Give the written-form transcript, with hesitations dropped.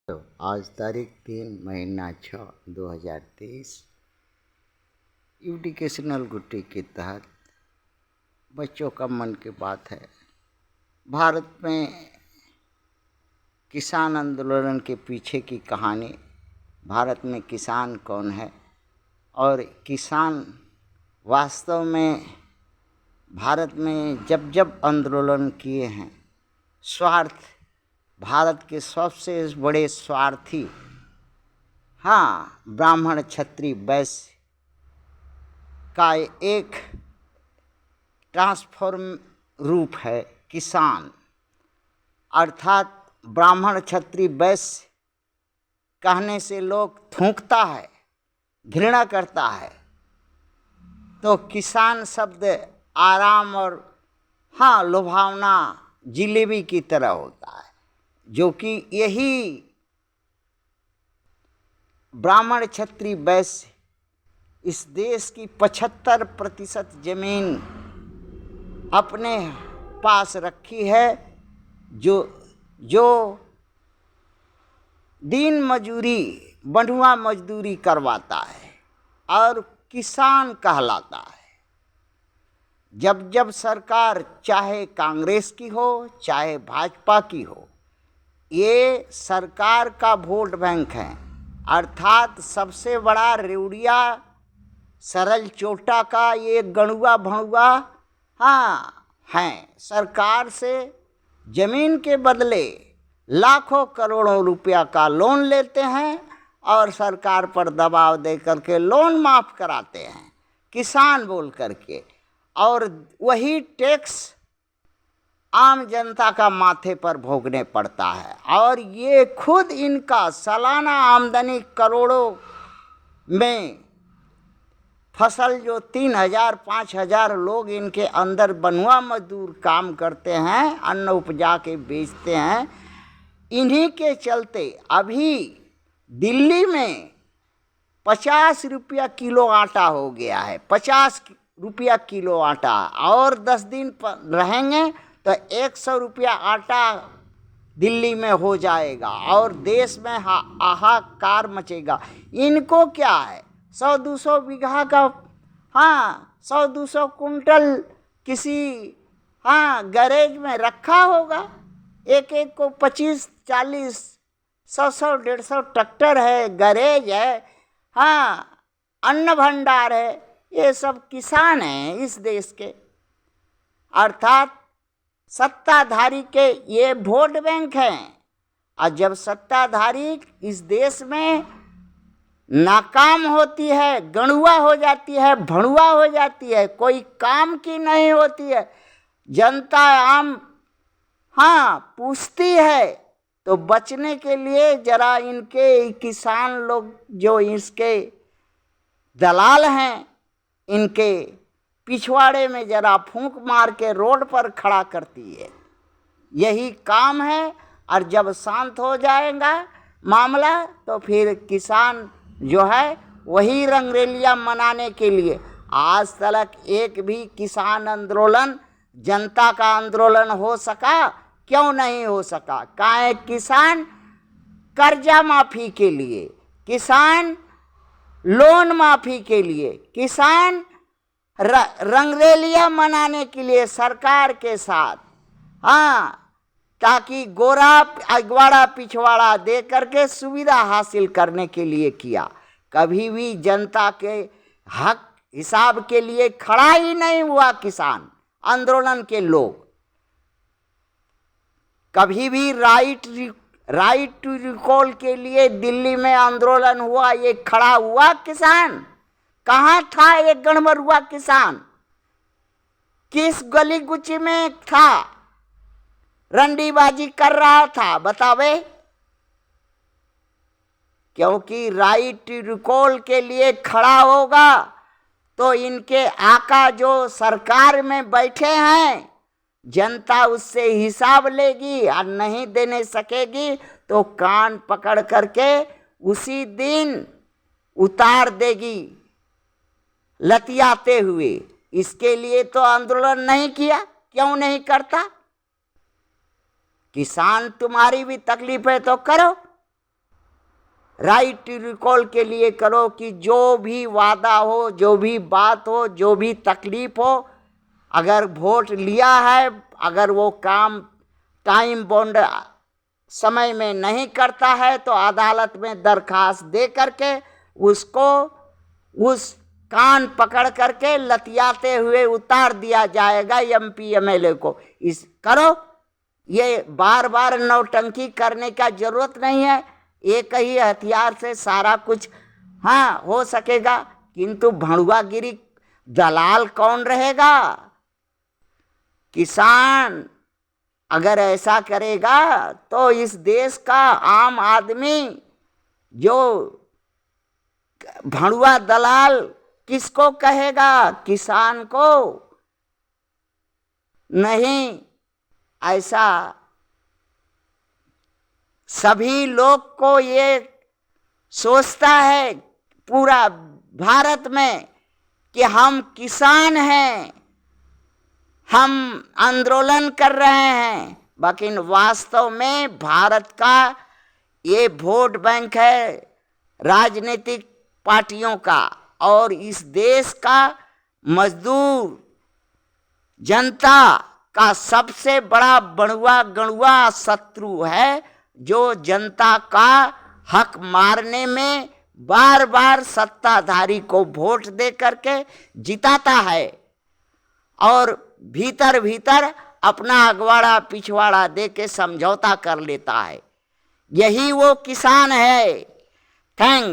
तो आज तारीख 3 महीना 6 2023 एजुकेशनल गुट्टी के तहत बच्चों का मन की बात है। भारत में किसान आंदोलन के पीछे की कहानी, भारत में किसान कौन है और किसान वास्तव में भारत में जब जब आंदोलन किए हैं, स्वार्थ भारत के सबसे बड़े स्वार्थी ब्राह्मण क्षत्रिय वैश्य का एक ट्रांसफॉर्म रूप है किसान। अर्थात ब्राह्मण क्षत्रिय वैश्य कहने से लोग थूकता है, घृणा करता है, तो किसान शब्द आराम और लुभावना जिलेबी की तरह होता है, जो कि यही ब्राह्मण क्षत्रिय वैश्य इस देश की 75% जमीन अपने पास रखी है, जो दिन मजूरी बंधुआ मजदूरी करवाता है और किसान कहलाता है। जब जब सरकार चाहे कांग्रेस की हो चाहे भाजपा की हो, ये सरकार का वोट बैंक है। अर्थात सबसे बड़ा रेवड़िया सरल चोटा का ये गणुआ भणुआ है। सरकार से जमीन के बदले लाखों करोड़ों रुपया का लोन लेते हैं और सरकार पर दबाव दे करके लोन माफ़ कराते हैं किसान बोल करके, और वही टैक्स आम जनता का माथे पर भोगने पड़ता है। और ये खुद इनका सालाना आमदनी करोड़ों में फसल जो 3,000-5,000 लोग इनके अंदर बनुआ मजदूर काम करते हैं, अन्न उपजा के बेचते हैं, इन्हीं के चलते अभी दिल्ली में 50 रुपया किलो आटा हो गया है। 50 रुपया किलो आटा, और 10 दिन रहेंगे तो 100 रुपया आटा दिल्ली में हो जाएगा और देश में हाहाकार मचेगा। इनको क्या है, 100-200 बीघा का 100-200 कुंटल किसी गैरेज में रखा होगा, एक एक को 25-40 100-150 ट्रैक्टर है, गैरेज है, अन्न भंडार है। ये सब किसान हैं इस देश के। अर्थात सत्ताधारी के ये वोट बैंक हैं, और जब सत्ताधारी इस देश में नाकाम होती है, गणुआ हो जाती है, भणुआ हो जाती है, कोई काम की नहीं होती है, जनता आम पूछती है, तो बचने के लिए जरा इनके किसान लोग जो इसके दलाल हैं, इनके पिछवाड़े में जरा फूंक मार के रोड पर खड़ा करती है, यही काम है। और जब शांत हो जाएगा मामला तो फिर किसान जो है वही रंगरेलियां मनाने के लिए। आज तक एक भी किसान आंदोलन, जनता का आंदोलन हो सका? क्यों नहीं हो सका? काहे? किसान कर्जा माफी के लिए, किसान लोन माफी के लिए, किसान रंगरेलियां मनाने के लिए सरकार के साथ, ताकि गोरा अगवाड़ा पिछवाड़ा दे करके सुविधा हासिल करने के लिए किया। कभी भी जनता के हक हिसाब के लिए खड़ा ही नहीं हुआ किसान आंदोलन के लोग। कभी भी राइट टू रिकॉल के लिए दिल्ली में आंदोलन हुआ, ये खड़ा हुआ किसान? कहाँ था ये गणमरुआ किसान? किस गली गुची में था? रंडीबाजी कर रहा था? बतावे। क्योंकि राइट टू रिकॉल के लिए खड़ा होगा तो इनके आका जो सरकार में बैठे हैं, जनता उससे हिसाब लेगी, और नहीं देने सकेगी तो कान पकड़ करके उसी दिन उतार देगी लतियाते हुए। इसके लिए तो आंदोलन नहीं किया। क्यों नहीं करता? किसान तुम्हारी भी तकलीफ है तो करो, राइट टू रिकॉल के लिए करो कि जो भी वादा हो, जो भी बात हो, जो भी तकलीफ हो, अगर वोट लिया है, अगर वो काम टाइम बाउंड समय में नहीं करता है तो अदालत में दरखास्त दे करके उसको उस कान पकड़ करके लतियाते हुए उतार दिया जाएगा एमपी एमएलए को। इस करो, ये बार बार नौटंकी करने का जरूरत नहीं है। एक ही हथियार से सारा कुछ हाँ हो सकेगा, किंतु भड़ुआगिरी दलाल कौन रहेगा? किसान अगर ऐसा करेगा तो इस देश का आम आदमी जो भड़ुआ दलाल किसको कहेगा? किसान को नहीं। ऐसा सभी लोग को ये सोचता है पूरा भारत में कि हम किसान हैं, हम आंदोलन कर रहे हैं, लेकिन वास्तव में भारत का ये वोट बैंक है राजनीतिक पार्टियों का, और इस देश का मजदूर जनता का सबसे बड़ा बड़ुआ गणुआ शत्रु है, जो जनता का हक मारने में बार बार सत्ताधारी को वोट दे करके जिताता है और भीतर भीतर अपना अगवाड़ा पिछवाड़ा दे के समझौता कर लेता है। यही वो किसान है। थैंक्स।